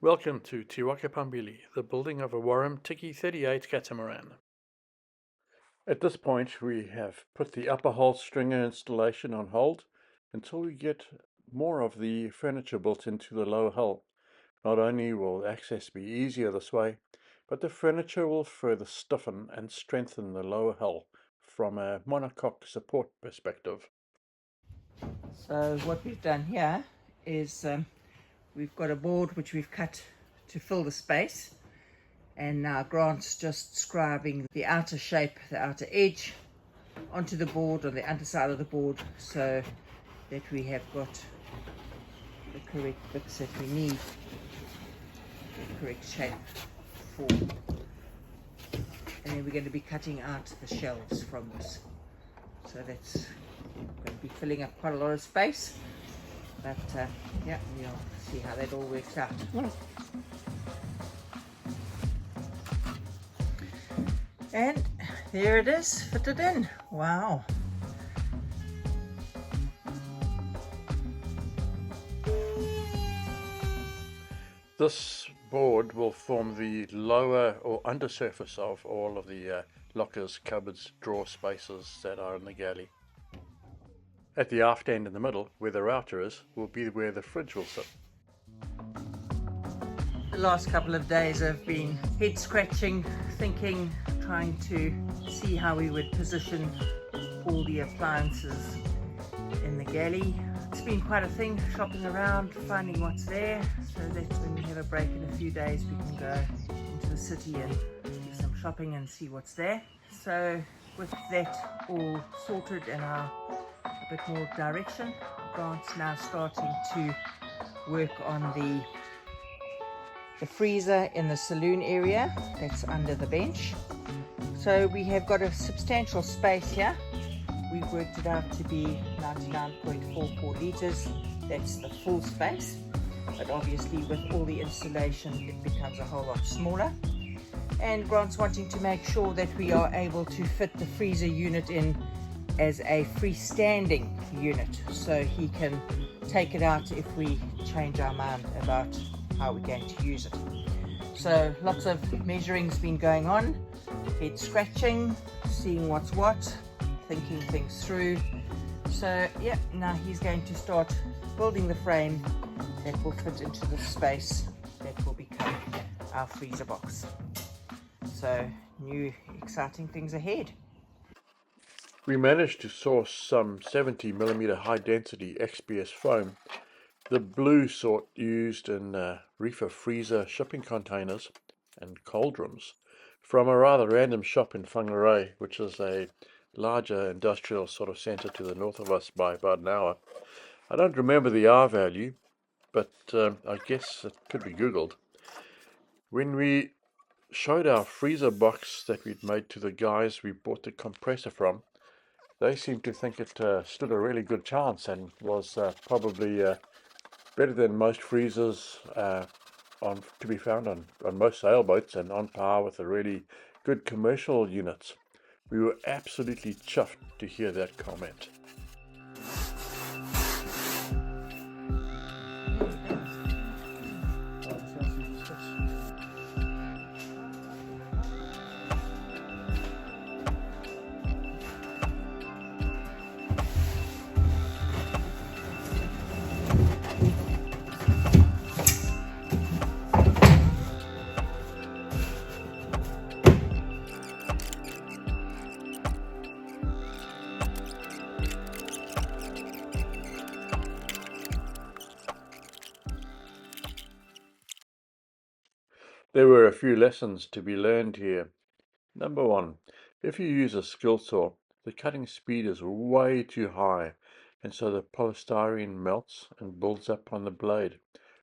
Welcome to Waka Phambili, the building of a Wharram Tiki 38 catamaran. At this point we have put the upper hull stringer installation on hold until we get more of the furniture built into the lower hull. Not only will access be easier this way, but the furniture will further stiffen and strengthen the lower hull from a monocoque support perspective. So what we've done here is we've got a board which we've cut to fill the space, and now Grant's just scribing the outer shape, the outer edge onto the board, on the underside of the board, so that we have got the correct bits that we need, the correct shape for. And then we're going to be cutting out the shelves from this, so that's going to be filling up quite a lot of space, but yeah, we'll see how that all works out. And there it is, fitted in. Wow. This board will form the lower or undersurface of all of the lockers, cupboards, drawer spaces that are in the galley. At the aft end in the middle, where the router is, will be where the fridge will sit. The last couple of days have been head scratching, thinking, trying to see how we would position all the appliances in the galley. It's been quite a thing, shopping around, finding what's there, so that when we have a break in a few days we can go into the city and do some shopping and see what's there. So with that all sorted and a bit more direction, Grant's now starting to work on the freezer in the saloon area that's under the bench. So we have got a substantial space here. We've worked it out to be 99.44 litres. That's the full space, but obviously with all the installation it becomes a whole lot smaller. And Grant's wanting to make sure that we are able to fit the freezer unit in as a freestanding unit, so he can take it out if we change our mind about how we're going to use it. So lots of measuring's been going on, head scratching, seeing what's what, thinking things through. So yeah, now he's going to start building the frame that will fit into the space that will become our freezer box. So new exciting things ahead. We managed to source some 70mm high density XPS foam, the blue sort used in reefer freezer shipping containers and cauldrons, from a rather random shop in Whangarei, which is a larger industrial sort of centre to the north of us by about an hour. I don't remember the R value, but I guess it could be Googled. When we showed our freezer box that we'd made to the guys we bought the compressor from, they seemed to think it stood a really good chance and was probably better than most freezers to be found on most sailboats, and on par with the really good commercial units. We were absolutely chuffed to hear that comment. There were a few lessons to be learned here. Number one, if you use a skill saw, the cutting speed is way too high, and so the polystyrene melts and builds up on the blade,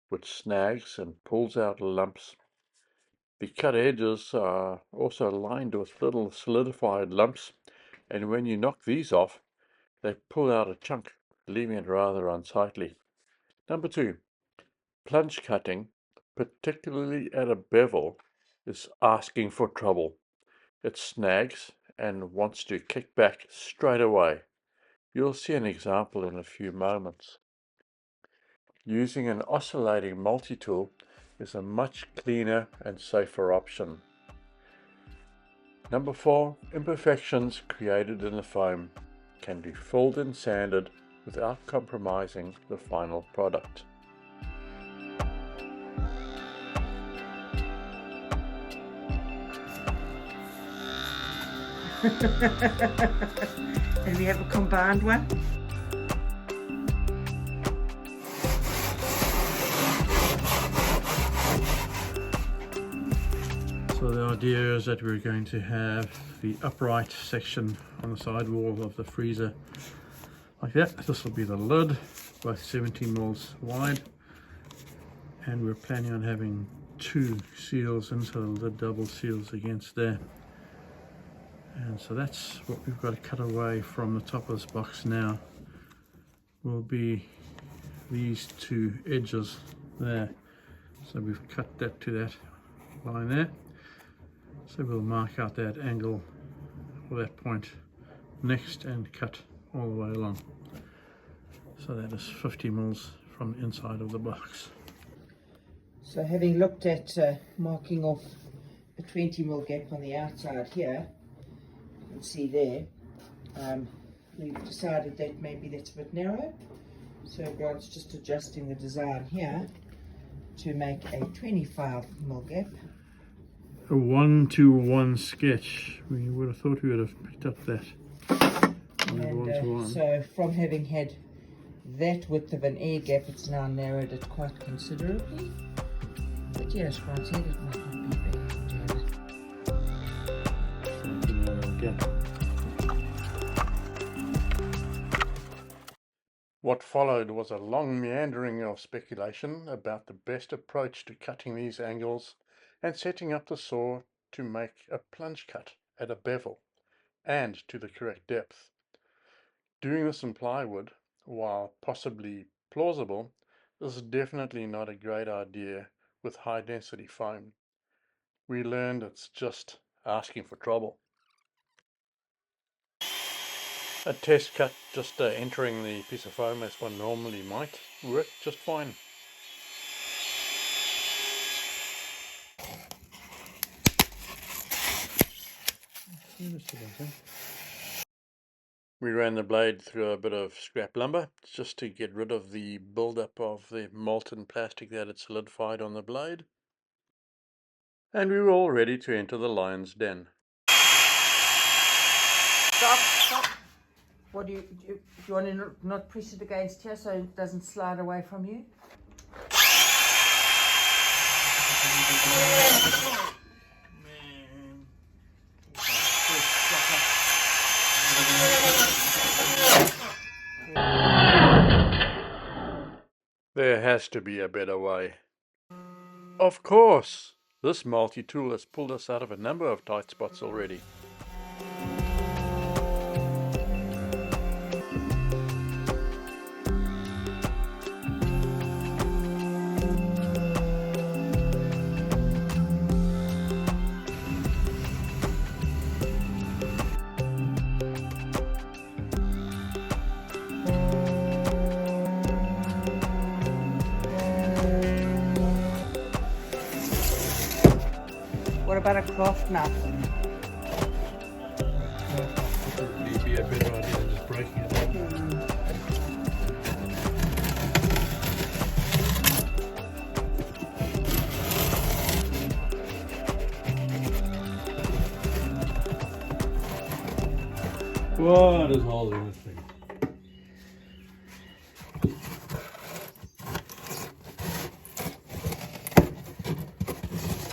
which snags and pulls out lumps. The cut edges are also lined with little solidified lumps, and when you knock these off, they pull out a chunk, leaving it rather unsightly. Number two, plunge cutting, particularly at a bevel, is asking for trouble. It snags and wants to kick back straight away. You'll see an example in a few moments. Using an oscillating multi-tool, is a much cleaner and safer option. Number 4. Imperfections created in the foam can be filled and sanded without compromising the final product. And we have a combined one. So the idea is that we're going to have the upright section on the side wall of the freezer like that. This will be the lid, both 17 mils wide, and we're planning on having 2 seals into the lid, double seals against there. And so that's what we've got to cut away from the top of this box now, will be these 2 edges there. So we've cut that to that line there. So we'll mark out that angle or that point next and cut all the way along. So that is 50 mils from the inside of the box. So having looked at marking off a 20 mil gap on the outside here, you can see there, we've decided that maybe that's a bit narrow. So Grant's just adjusting the design here to make a 25 mil gap. A 1-to-1 sketch. We would have thought we would have picked up that. And so from having had that width of an air gap, it's now narrowed it quite considerably. But yes, Grant said it might not be bad to have it. What followed was a long meandering of speculation about the best approach to cutting these angles and setting up the saw to make a plunge cut at a bevel and to the correct depth. Doing this in plywood, while possibly plausible, is definitely not a great idea with high density foam. We learned it's just asking for trouble. A test cut, just entering the piece of foam as one normally might, worked just fine. We ran the blade through a bit of scrap lumber just to get rid of the buildup of the molten plastic that had solidified on the blade. And we were all ready to enter the lion's den. Stop. What do you want to not press it against here so it doesn't slide away from you? There has to be a better way. Of course! This multi-tool has pulled us out of a number of tight spots already. What about a craft knife? Would be a better idea than just breaking it. What is holes in this thing?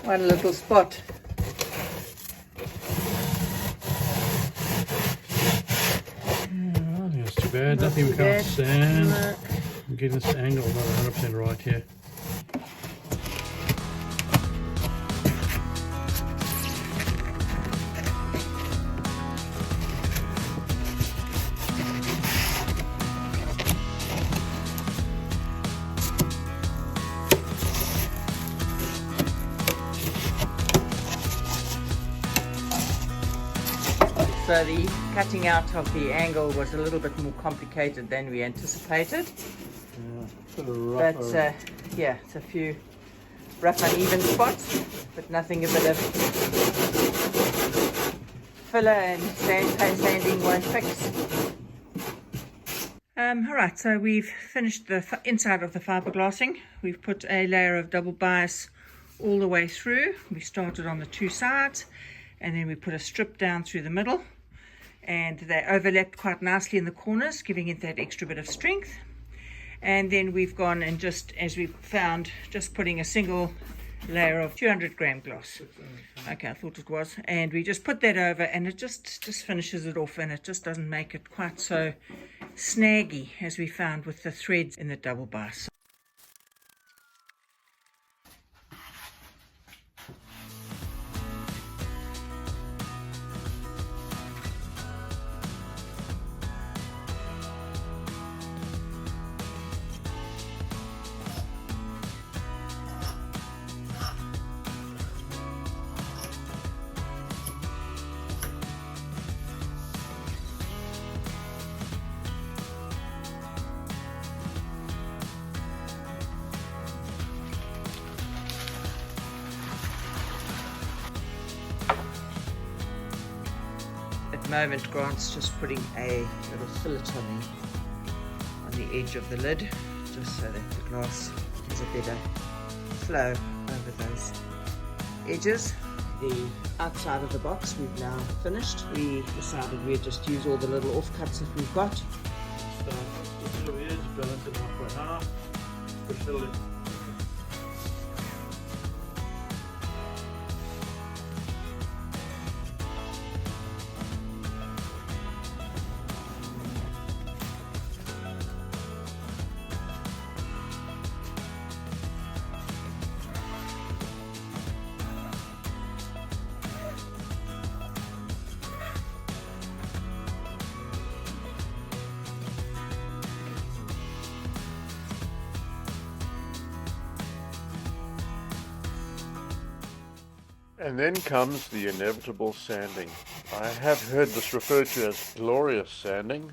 One little spot. Oh, that's too bad. Nothing we can't stand. No. I'm getting this angle not 100% right here. So the cutting out of the angle was a little bit more complicated than we anticipated. Yeah, sort of rough. But yeah, it's a few rough uneven spots, but nothing a bit of filler and sanding won't fix. Alright, so we've finished the inside of the fiberglassing. We've put a layer of double bias all the way through. We started on the two sides and then we put a strip down through the middle, and they overlapped quite nicely in the corners, giving it that extra bit of strength. And then we've gone and, just as we found, just putting a single layer of 200 gram gloss. Okay, I thought it was. And we just put that over, and it just finishes it off, and it just doesn't make it quite so snaggy as we found with the threads in the double bias. At the moment, Grant's just putting a little fillet on the edge of the lid, just so that the glass has a better flow over those edges. The outside of the box we've now finished. We decided we'd just use all the little offcuts that we've got. So just over here, just balance it halfway half, push it a little. And then comes the inevitable sanding. I have heard this referred to as glorious sanding,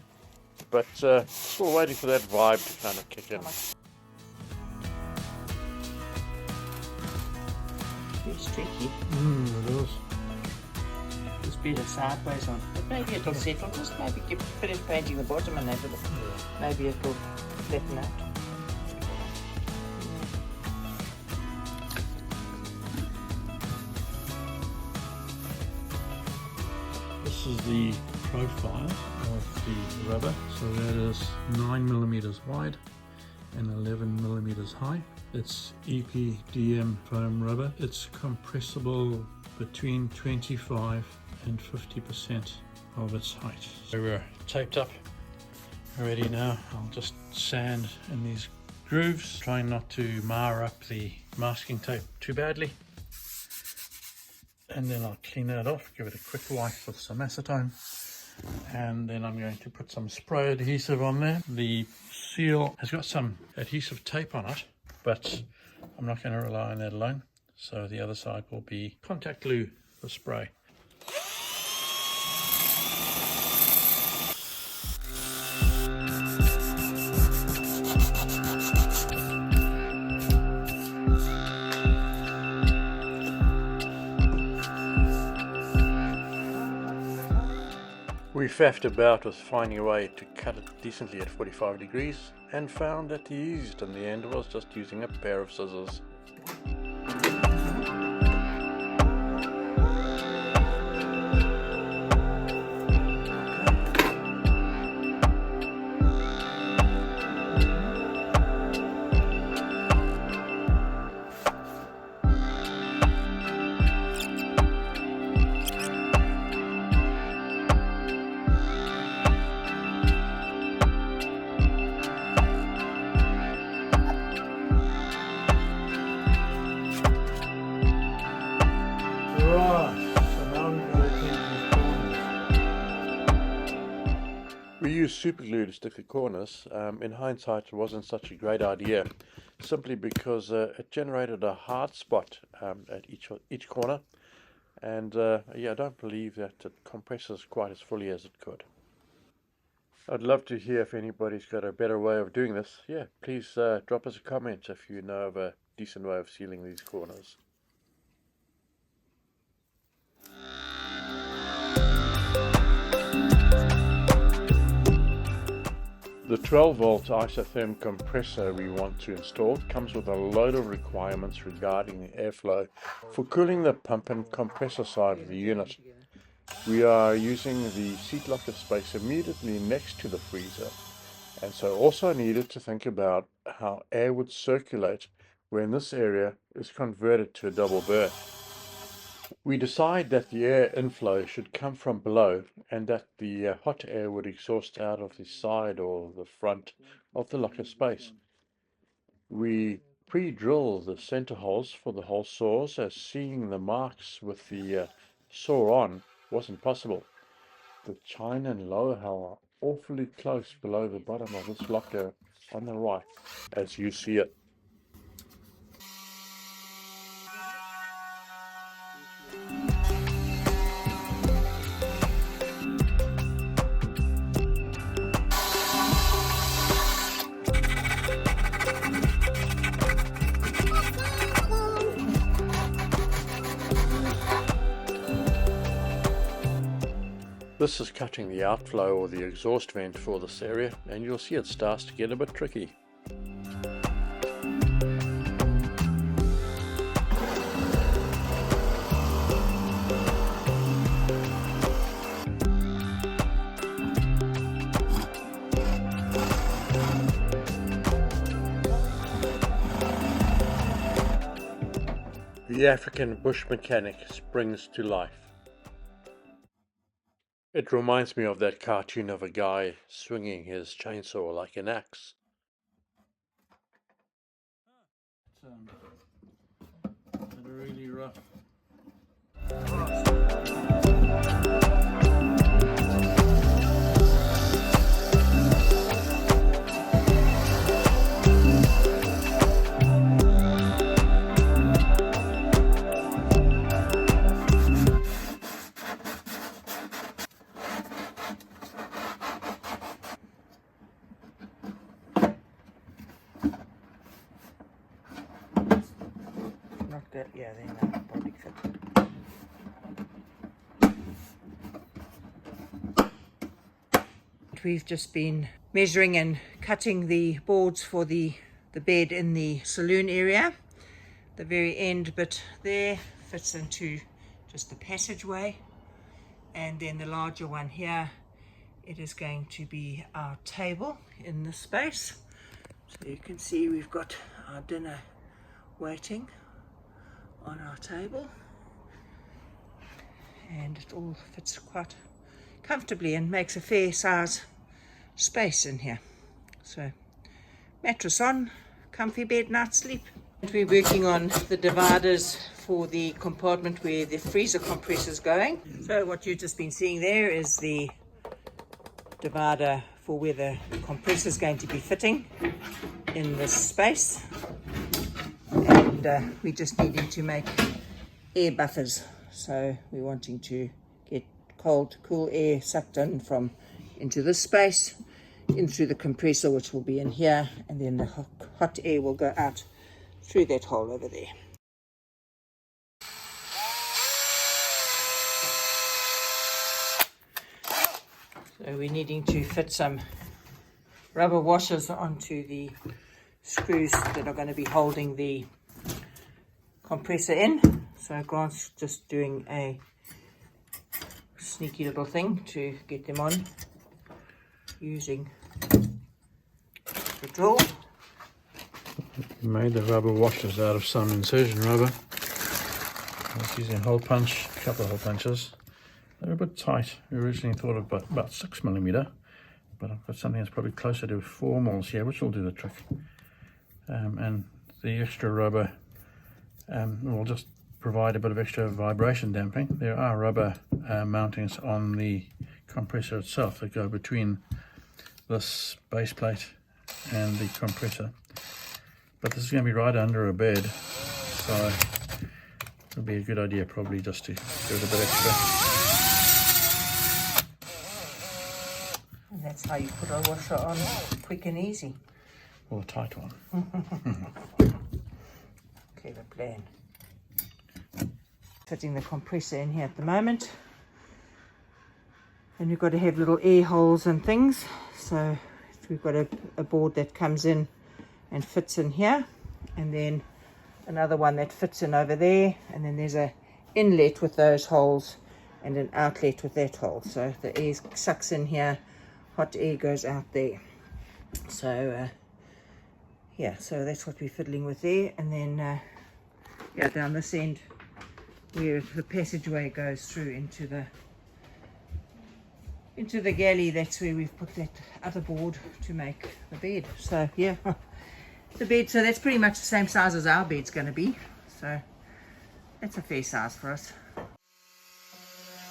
but still waiting for that vibe to kind of kick in. It's tricky. It is. Just beat it sideways on. But maybe it'll settle. Just maybe finish painting the bottom and then maybe it'll flatten out. This is the profile of the rubber, so that is 9mm wide and 11mm high. It's EPDM foam rubber. It's compressible between 25 and 50% of its height. So we're taped up, ready now. I'll just sand in these grooves, trying not to mar up the masking tape too badly. And then I'll clean that off, give it a quick wipe with some acetone, and then I'm going to put some spray adhesive on there. The seal has got some adhesive tape on it, but I'm not going to rely on that alone, so the other side will be contact glue for spray. We faffed about with finding a way to cut it decently at 45 degrees and found that the easiest in the end was just using a pair of scissors. We used super glue to stick the corners. In hindsight, it wasn't such a great idea, simply because it generated a hard spot at each corner, and yeah, I don't believe that it compresses quite as fully as it could. I'd love to hear if anybody's got a better way of doing this. Yeah, please drop us a comment if you know of a decent way of sealing these corners. The 12-volt Isotherm compressor we want to install comes with a load of requirements regarding the airflow for cooling the pump and compressor side of the unit. We are using the seat locker space immediately next to the freezer, and so also needed to think about how air would circulate when this area is converted to a double berth. We decide that the air inflow should come from below and that the hot air would exhaust out of the side or the front of the locker space. We pre-drill the center holes for the hole saws, as seeing the marks with the saw on wasn't possible. The chine and lower hull are awfully close below the bottom of this locker on the right, as you see it. This is cutting the outflow or the exhaust vent for this area, and you'll see it starts to get a bit tricky. The African bush mechanic springs to life. It reminds me of that cartoon of a guy swinging his chainsaw like an axe. It's really rough. Not good, yeah, they're not body fit. We've just been measuring and cutting the boards for the bed in the saloon area. The very end bit there fits into just the passageway, and then the larger one here, it is going to be our table in this space. So you can see we've got our dinner waiting on our table, and it all fits quite comfortably and makes a fair size space in here. So mattress on, comfy bed, night sleep. And we're working on the dividers for the compartment where the freezer compressor is going. So what you've just been seeing there is the divider for where the compressor is going to be fitting in this space, and we just needing to make air buffers. So we're wanting to get cold, cool air sucked in from into this space, in through the compressor, which will be in here, and then the hot air will go out through that hole over there. So we're needing to fit some rubber washers onto the screws that are going to be holding the compressor in. So Grant's just doing a sneaky little thing to get them on using the drill. Made the rubber washers out of some incision rubber. I was using a hole punch, a couple of hole punches. They're a bit tight. We originally thought of about 6mm, but I've got something that's probably closer to 4 mils here, which will do the trick. And the extra rubber will just provide a bit of extra vibration damping. There are rubber mountings on the compressor itself that go between this base plate and the compressor, but this is going to be right under a bed, so it'll be a good idea probably just to give it a bit extra. And that's how you put a washer on quick and easy. Or a tight one. clever plan. Fitting the compressor in here at the moment, and we've got to have little air holes and things, so we've got a board that comes in and fits in here, and then another one that fits in over there, and then there's a inlet with those holes and an outlet with that hole, so the air sucks in here, hot air goes out there. So yeah, so that's what we're fiddling with there. And then yeah, down this end where the passageway goes through into the galley, that's where we've put that other board to make the bed. So yeah, the bed, so that's pretty much the same size as our bed's going to be, so that's a fair size for us.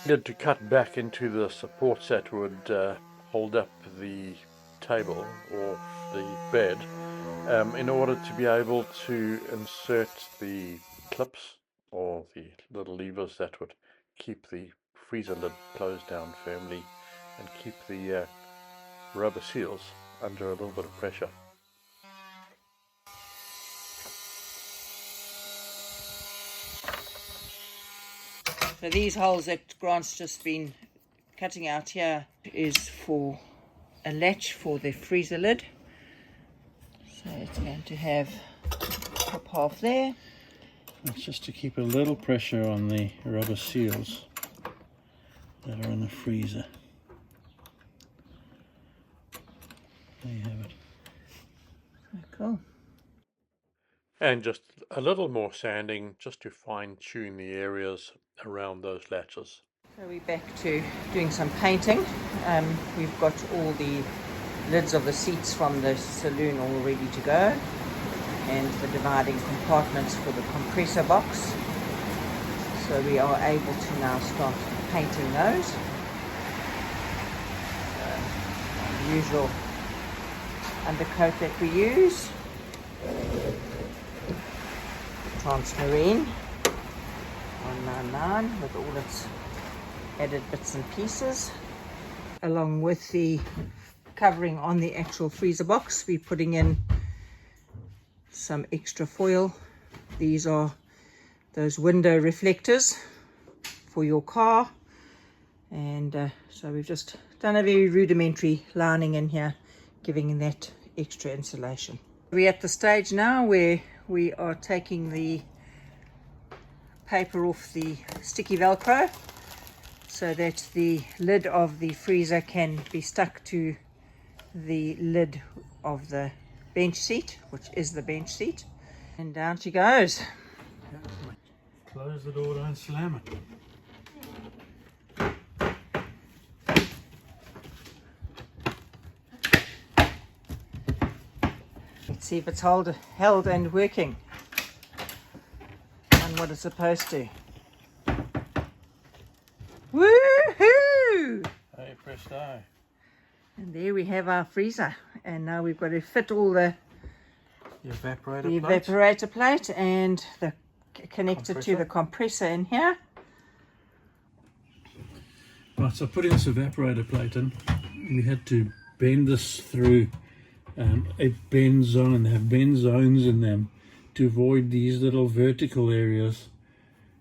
Needed to cut back into the supports that would hold up the table or the bed in order to be able to insert the clips or the little levers that would keep the freezer lid closed down firmly and keep the rubber seals under a little bit of pressure. So these holes that Grant's just been cutting out here is for a latch for the freezer lid. So it's going to have top half there. It's just to keep a little pressure on the rubber seals that are in the freezer. There you have it. Cool. And just a little more sanding just to fine tune the areas around those latches. So we're back to doing some painting. We've got all the lids of the seats from the saloon all ready to go, and the dividing compartments for the compressor box. So we are able to now start painting those. The usual undercoat that we use. Transmarine 199 with all its added bits and pieces. Along with the covering on the actual freezer box, we're putting in some extra foil. These are those window reflectors for your car, and so we've just done a very rudimentary lining in here, giving that extra insulation. We're at the stage now where we are taking the paper off the sticky Velcro so that the lid of the freezer can be stuck to the lid of the bench seat, which is the bench seat. And down she goes. Close the door, don't slam it. Let's see if it's held and working on what it's supposed to. Woohoo! Hey, presto. And there we have our freezer, and now we've got to fit all the evaporator plate and the connector to the compressor in here. Right, so putting this evaporator plate in, we had to bend this through a bend zone, and have bend zones in them to avoid these little vertical areas,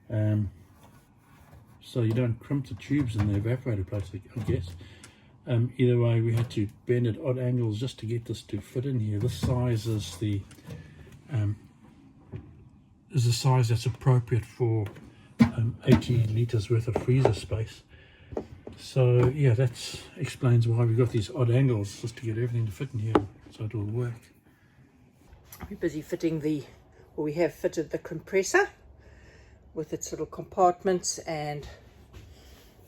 so you don't crimp the tubes in the evaporator plates, I guess. Either way, we had to bend at odd angles just to get this to fit in here. This size is the size that's appropriate for 80 litres worth of freezer space. So yeah, that explains why we've got these odd angles, just to get everything to fit in here so it will work. We're busy fitting we have fitted the compressor with its little compartments and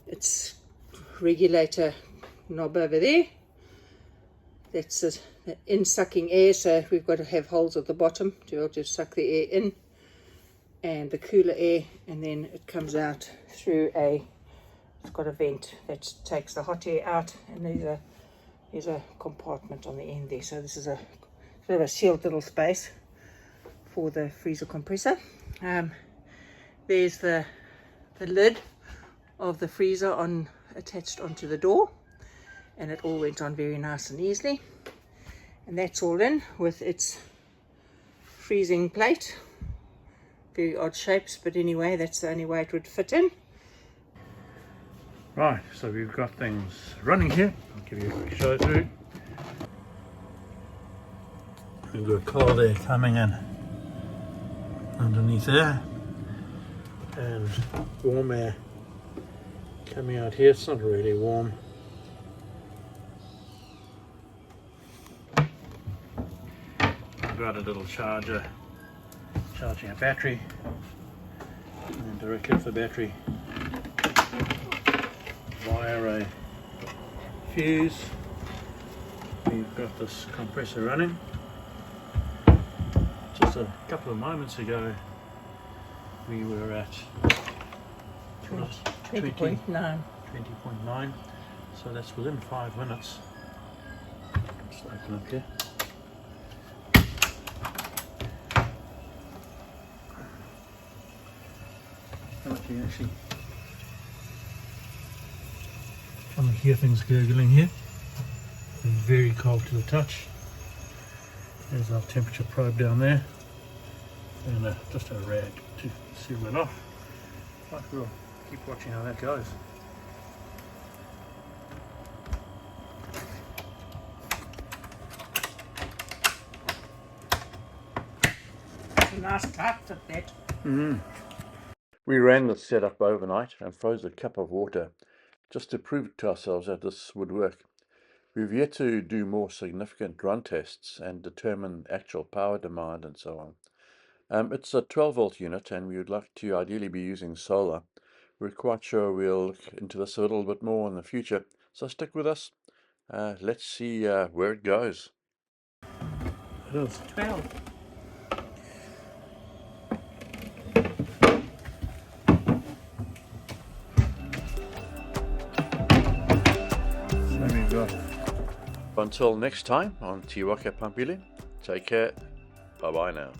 its regulator knob over there. That's the in sucking air, so we've got to have holes at the bottom to be able to suck the air in, and the cooler air, and then it comes out through it's got a vent that takes the hot air out, and there's a compartment on the end there. So this is a sort of a sealed little space for the freezer compressor. There's the lid of the freezer attached onto the door, and it all went on very nice and easily. And that's all in with its freezing plate very odd shapes, but anyway, that's the only way it would fit in. Right, so we've got things running here. I'll give you a quick show through. We've got cold air coming in underneath there, and warm air coming out here. It's not really warm. I've got a little charger charging a battery, and then directly off the battery via a fuse. We've got this compressor running. Just a couple of moments ago we were at 20.9. 20.9, so that's within 5 minutes. Just open up here. How much you can actually kind of hear things gurgling here. Very cold to the touch. There's our temperature probe down there, and just a rag to seal it off. But we'll keep watching how that goes. It's a nice tight fit that. We ran the setup overnight and froze a cup of water just to prove to ourselves that this would work. We've yet to do more significant run tests and determine actual power demand and so on. It's a 12-volt unit, and we would like to ideally be using solar. We're quite sure we'll look into this a little bit more in the future, so stick with us. Let's see where it goes. It is 12. So we've got Until next time on Waka Phambili, take care. Bye-bye now.